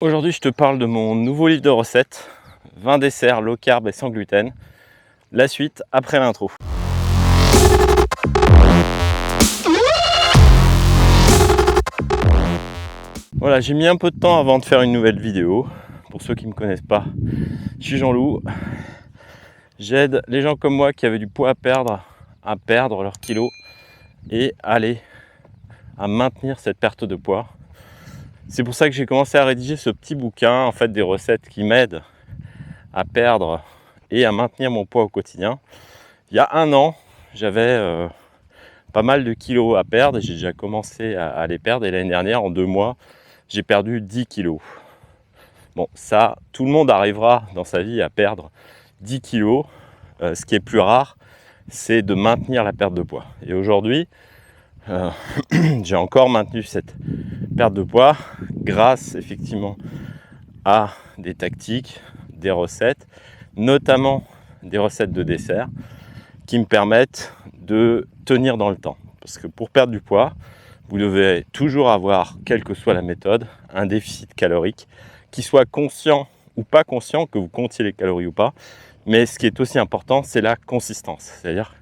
Aujourd'hui, je te parle de mon nouveau livre de recettes, 20 desserts low carb et sans gluten. La suite après l'intro. Voilà, j'ai mis un peu de temps avant de faire une nouvelle vidéo. Pour ceux qui ne me connaissent pas, je suis Jean-Loup. J'aide les gens comme moi qui avaient du poids à perdre leurs kilos et à maintenir cette perte de poids. C'est pour ça que j'ai commencé à rédiger ce petit bouquin, en fait, des recettes qui m'aident à perdre et à maintenir mon poids au quotidien. Il y a un an, j'avais pas mal de kilos à perdre et j'ai déjà commencé à les perdre. Et l'année dernière, en 2 mois, j'ai perdu 10 kilos. Bon, ça, tout le monde arrivera dans sa vie à perdre 10 kilos. Ce qui est plus rare, c'est de maintenir la perte de poids. Et aujourd'hui, j'ai encore maintenu cette perte de poids grâce effectivement à des tactiques, des recettes, notamment des recettes de dessert qui me permettent de tenir dans le temps. Parce que pour perdre du poids, vous devez toujours avoir, quelle que soit la méthode, un déficit calorique, qui soit conscient ou pas conscient, que vous comptiez les calories ou pas. Mais ce qui est aussi important, c'est la consistance. C'est-à-dire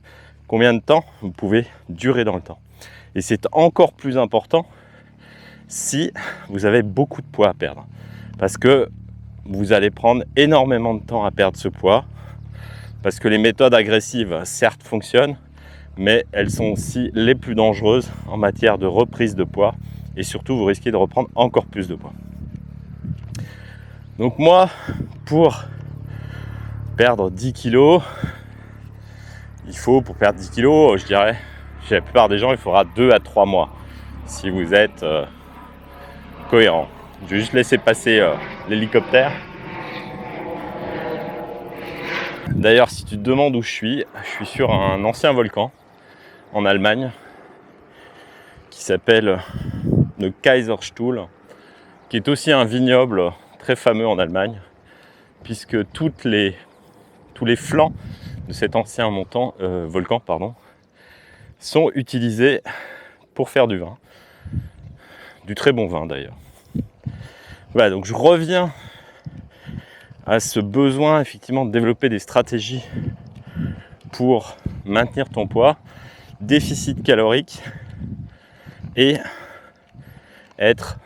combien de temps vous pouvez durer dans le temps. Et c'est encore plus important si vous avez beaucoup de poids à perdre. Parce que vous allez prendre énormément de temps à perdre ce poids. Parce que les méthodes agressives, certes, fonctionnent, mais elles sont aussi les plus dangereuses en matière de reprise de poids. Et surtout, vous risquez de reprendre encore plus de poids. Donc moi, pour perdre 10 kilos, pour perdre 10 kilos, je dirais, chez la plupart des gens, il faudra 2 à 3 mois. Si vous êtes cohérent. Je vais juste laisser passer l'hélicoptère. D'ailleurs, si tu te demandes où je suis sur un ancien volcan en Allemagne qui s'appelle le Kaiserstuhl, qui est aussi un vignoble très fameux en Allemagne, puisque tous les flancs de cet ancien volcan sont utilisés pour faire du vin, du très bon vin d'ailleurs. Voilà, donc je reviens à ce besoin effectivement de développer des stratégies pour maintenir ton poids, déficit calorique et être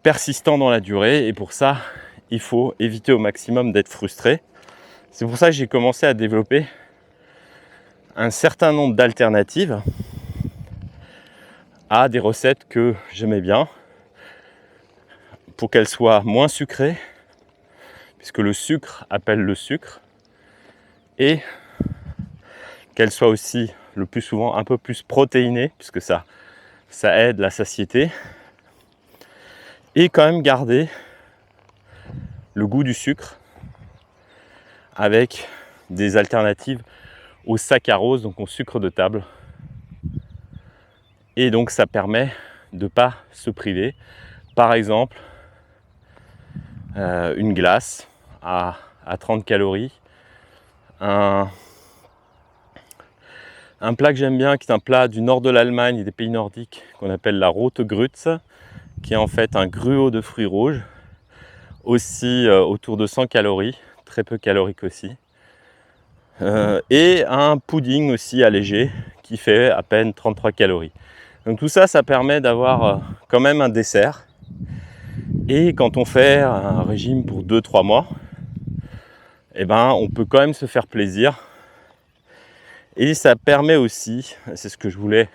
persistant dans la durée. Et pour ça, il faut éviter au maximum d'être frustré. C'est pour ça que j'ai commencé à développer un certain nombre d'alternatives à des recettes que j'aimais bien pour qu'elles soient moins sucrées, puisque le sucre appelle le sucre, et qu'elles soient aussi le plus souvent un peu plus protéinées, puisque ça aide la satiété, et quand même garder le goût du sucre avec des alternatives au saccharose, donc au sucre de table. Et donc ça permet de ne pas se priver. Par exemple, une glace à 30 calories, un plat que j'aime bien, qui est un plat du nord de l'Allemagne et des pays nordiques, qu'on appelle la Rote Grütze, qui est en fait un gruau de fruits rouges, aussi autour de 100 calories, très peu calorique aussi. Et un pudding aussi allégé, qui fait à peine 33 calories. Donc tout ça, ça permet d'avoir quand même un dessert. Et quand on fait un régime pour 2-3 mois, on peut quand même se faire plaisir. Et ça permet aussi, c'est ce que je voulais,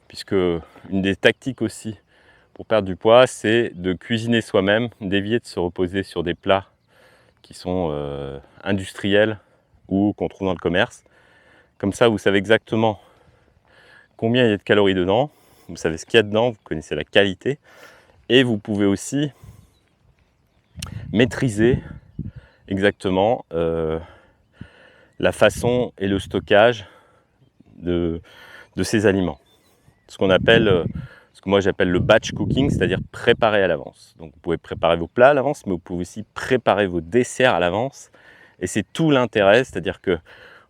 puisque une des tactiques aussi pour perdre du poids, c'est de cuisiner soi-même, d'éviter de se reposer sur des plats qui sont industriels ou qu'on trouve dans le commerce. Comme ça, vous savez exactement combien il y a de calories dedans, vous savez ce qu'il y a dedans, vous connaissez la qualité, et vous pouvez aussi maîtriser exactement la façon et le stockage de ces aliments. Ce que moi j'appelle le batch cooking, c'est-à-dire préparer à l'avance. Donc vous pouvez préparer vos plats à l'avance, mais vous pouvez aussi préparer vos desserts à l'avance. Et c'est tout l'intérêt, c'est-à-dire que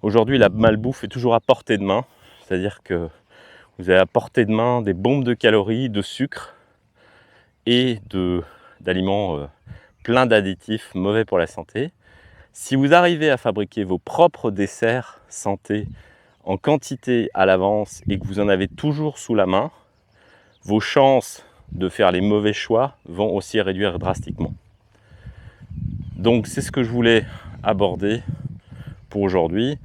aujourd'hui la malbouffe est toujours à portée de main, c'est-à-dire que vous avez à portée de main des bombes de calories, de sucre, et d'aliments pleins d'additifs mauvais pour la santé. Si vous arrivez à fabriquer vos propres desserts santé en quantité à l'avance et que vous en avez toujours sous la main, vos chances de faire les mauvais choix vont aussi réduire drastiquement. Donc c'est ce que je voulais aborder pour aujourd'hui.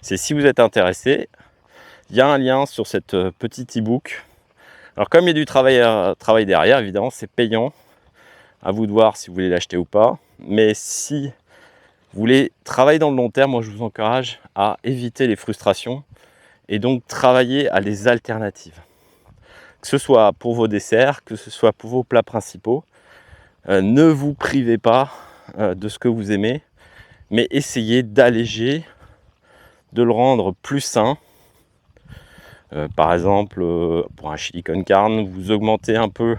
C'est si vous êtes intéressé, il y a un lien sur cette petite e-book. Alors comme il y a du travail derrière, évidemment, c'est payant. À vous de voir si vous voulez l'acheter ou pas. Mais si vous voulez travailler dans le long terme, moi je vous encourage à éviter les frustrations et donc travailler à des alternatives. Que ce soit pour vos desserts, que ce soit pour vos plats principaux. Ne vous privez pas de ce que vous aimez, mais essayez d'alléger, de le rendre plus sain. Par exemple, pour un chili con carne, vous augmentez un peu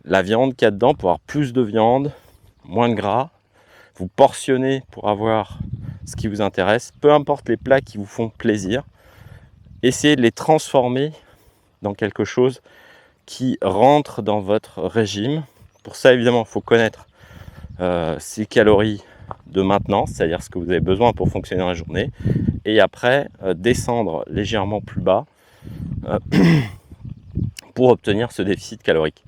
la viande qu'il y a dedans pour avoir plus de viande, moins de gras. Vous portionnez pour avoir ce qui vous intéresse, peu importe les plats qui vous font plaisir. Essayez de les transformer dans quelque chose qui rentre dans votre régime. Pour ça, évidemment, il faut connaître ces calories de maintenance, c'est-à-dire ce que vous avez besoin pour fonctionner dans la journée, et après descendre légèrement plus bas pour obtenir ce déficit calorique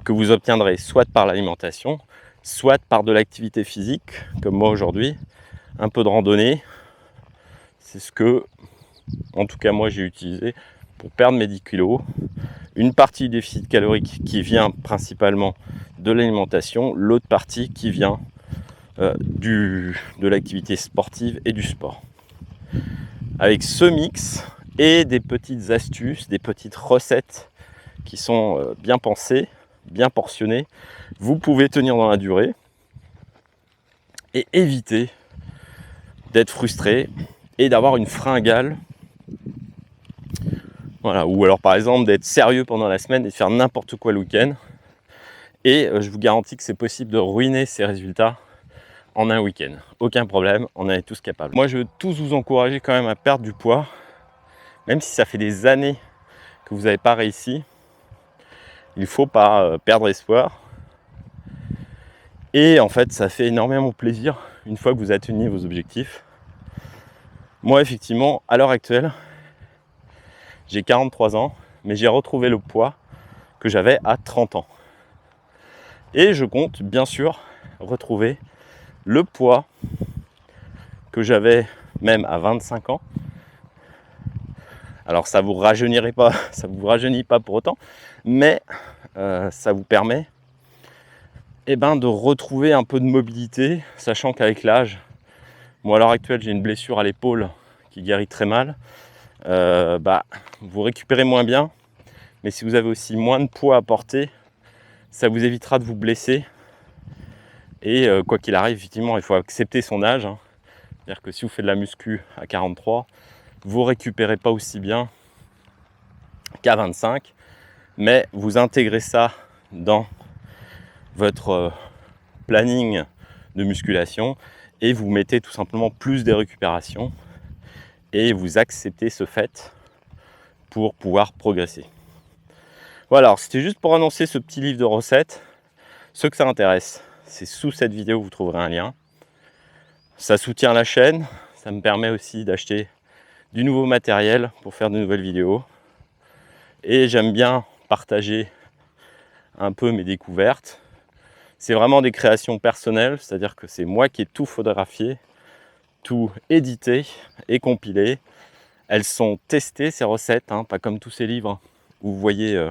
que vous obtiendrez soit par l'alimentation, soit par de l'activité physique, comme moi aujourd'hui, un peu de randonnée. C'est ce que, en tout cas moi, j'ai utilisé pour perdre mes 10 kilos. Une partie du déficit calorique qui vient principalement de l'alimentation, l'autre partie qui vient de l'activité sportive et du sport. Avec ce mix et des petites astuces, des petites recettes qui sont bien pensées, bien portionnées, vous pouvez tenir dans la durée et éviter d'être frustré et d'avoir une fringale. Voilà, ou alors par exemple d'être sérieux pendant la semaine et de faire n'importe quoi le week-end. Et je vous garantis que c'est possible de ruiner ces résultats en un week-end. Aucun problème, on en est tous capables. Moi, je veux tous vous encourager quand même à perdre du poids, même si ça fait des années que vous n'avez pas réussi. Il ne faut pas perdre espoir. Et en fait, ça fait énormément plaisir une fois que vous atteignez vos objectifs. Moi, effectivement, à l'heure actuelle, j'ai 43 ans, mais j'ai retrouvé le poids que j'avais à 30 ans. Et je compte, bien sûr, retrouver le poids que j'avais même à 25 ans. Alors ça vous rajeunirait pas, ça vous rajeunit pas pour autant, mais ça vous permet de retrouver un peu de mobilité, sachant qu'avec l'âge, moi à l'heure actuelle j'ai une blessure à l'épaule qui guérit très mal, vous récupérez moins bien, mais si vous avez aussi moins de poids à porter, ça vous évitera de vous blesser. Et quoi qu'il arrive, effectivement, il faut accepter son âge. C'est-à-dire que si vous faites de la muscu à 43, vous ne récupérez pas aussi bien qu'à 25, mais vous intégrez ça dans votre planning de musculation et vous mettez tout simplement plus de récupération et vous acceptez ce fait pour pouvoir progresser. Voilà, alors c'était juste pour annoncer ce petit livre de recettes. Ceux que ça intéresse, c'est sous cette vidéo, vous trouverez un lien. Ça soutient la chaîne, ça me permet aussi d'acheter du nouveau matériel pour faire de nouvelles vidéos. Et j'aime bien partager un peu mes découvertes. C'est vraiment des créations personnelles, c'est-à-dire que c'est moi qui ai tout photographié, tout édité et compilé. Elles sont testées, ces recettes, pas comme tous ces livres où vous voyez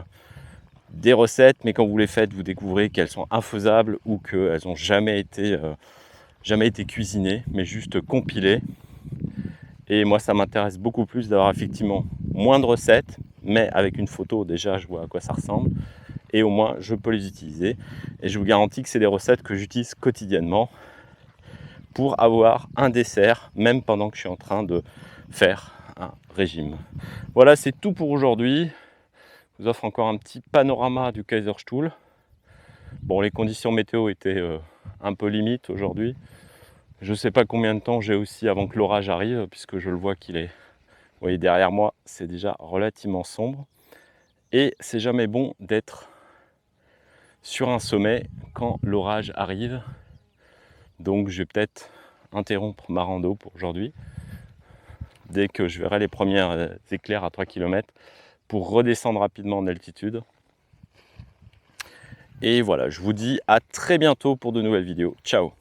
des recettes, mais quand vous les faites, vous découvrez qu'elles sont infaisables ou qu'elles n'ont jamais été cuisinées, mais juste compilées. Et moi, ça m'intéresse beaucoup plus d'avoir effectivement moins de recettes, mais avec une photo, déjà, je vois à quoi ça ressemble. Et au moins, je peux les utiliser. Et je vous garantis que c'est des recettes que j'utilise quotidiennement pour avoir un dessert, même pendant que je suis en train de faire un régime. Voilà, c'est tout pour aujourd'hui. Je vous offre encore un petit panorama du Kaiserstuhl. Bon, les conditions météo étaient un peu limites aujourd'hui. Je ne sais pas combien de temps j'ai aussi avant que l'orage arrive, puisque je le vois qu'il est... Vous voyez, derrière moi, c'est déjà relativement sombre. Et c'est jamais bon d'être sur un sommet quand l'orage arrive. Donc je vais peut-être interrompre ma rando pour aujourd'hui, dès que je verrai les premiers éclairs à 3 km, pour redescendre rapidement en altitude. Et voilà, je vous dis à très bientôt pour de nouvelles vidéos. Ciao!